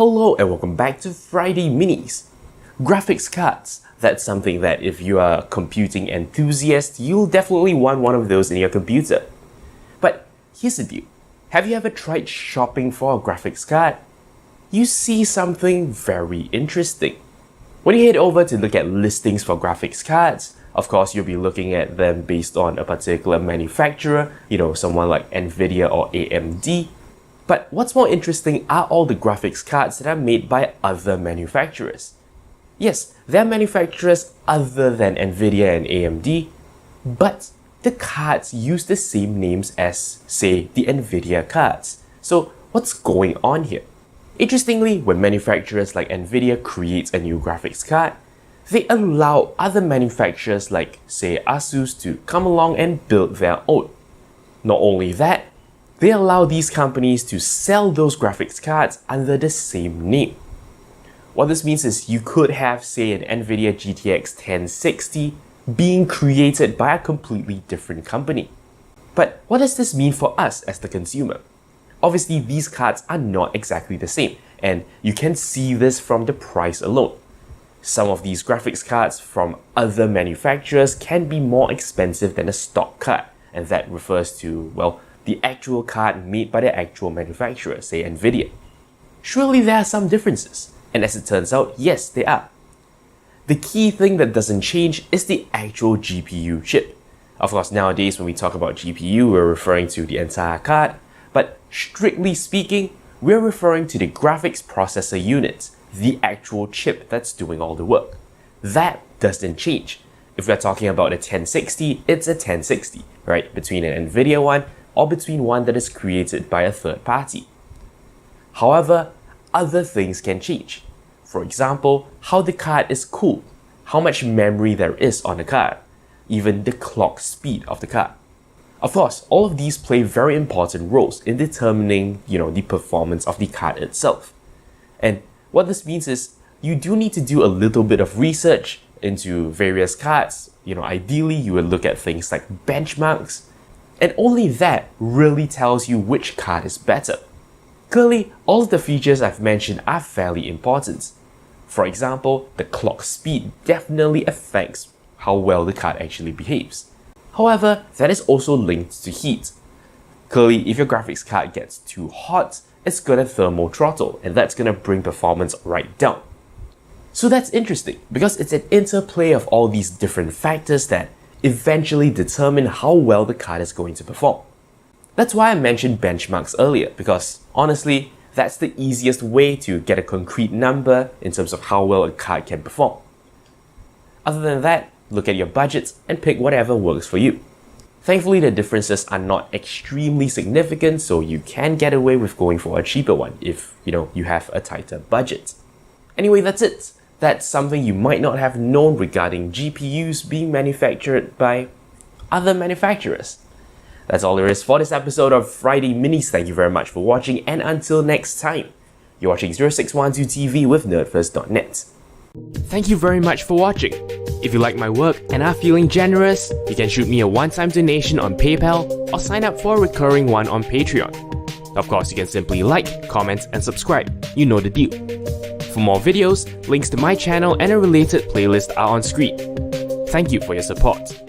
Hello and welcome back to Friday Minis. Graphics cards, that's something that if you are a computing enthusiast, you'll definitely want one of those in your computer. But here's the deal, have you ever tried shopping for a graphics card? You see something very interesting. When you head over to look at listings for graphics cards, of course you'll be looking at them based on a particular manufacturer, someone like NVIDIA or AMD. But what's more interesting are all the graphics cards that are made by other manufacturers. Yes, there are manufacturers other than NVIDIA and AMD, but the cards use the same names as, say, the NVIDIA cards. So what's going on here? Interestingly, when manufacturers like NVIDIA create a new graphics card, they allow other manufacturers like, say, Asus to come along and build their own. Not only that, they allow these companies to sell those graphics cards under the same name. What this means is you could have, say, an NVIDIA GTX 1060 being created by a completely different company. But what does this mean for us as the consumer? Obviously, these cards are not exactly the same, and you can see this from the price alone. Some of these graphics cards from other manufacturers can be more expensive than a stock card, and that refers to, well, the actual card made by the actual manufacturer, say NVIDIA. Surely there are some differences, and as it turns out, yes, there are. The key thing that doesn't change is the actual GPU chip. Of course, nowadays when we talk about GPU, we're referring to the entire card, but strictly speaking, we're referring to the graphics processor unit, the actual chip that's doing all the work. That doesn't change. If we're talking about a 1060, it's a 1060, right? Between an NVIDIA one or between one that is created by a third party. However, other things can change. For example, how the card is cooled, how much memory there is on the card, even the clock speed of the card. Of course, all of these play very important roles in determining, the performance of the card itself. And what this means is you do need to do a little bit of research into various cards. Ideally you would look at things like benchmarks, and only that really tells you which card is better. Clearly, all of the features I've mentioned are fairly important. For example, the clock speed definitely affects how well the card actually behaves. However, that is also linked to heat. Clearly, if your graphics card gets too hot, it's gonna thermal throttle, and that's gonna bring performance right down. So that's interesting, because it's an interplay of all these different factors that eventually determine how well the card is going to perform. That's why I mentioned benchmarks earlier, because honestly, that's the easiest way to get a concrete number in terms of how well a card can perform. Other than that, look at your budgets and pick whatever works for you. Thankfully, the differences are not extremely significant, so you can get away with going for a cheaper one if, you have a tighter budget. Anyway, that's it. That's something you might not have known regarding GPUs being manufactured by other manufacturers. That's all there is for this episode of Friday Minis. Thank you very much for watching, and until next time, you're watching 0612 TV with NERDfirst.net. Thank you very much for watching. If you like my work and are feeling generous, you can shoot me a one-time donation on PayPal or sign up for a recurring one on Patreon. Of course, you can simply like, comment, and subscribe. You know the deal. For more videos, links to my channel and a related playlist are on screen. Thank you for your support.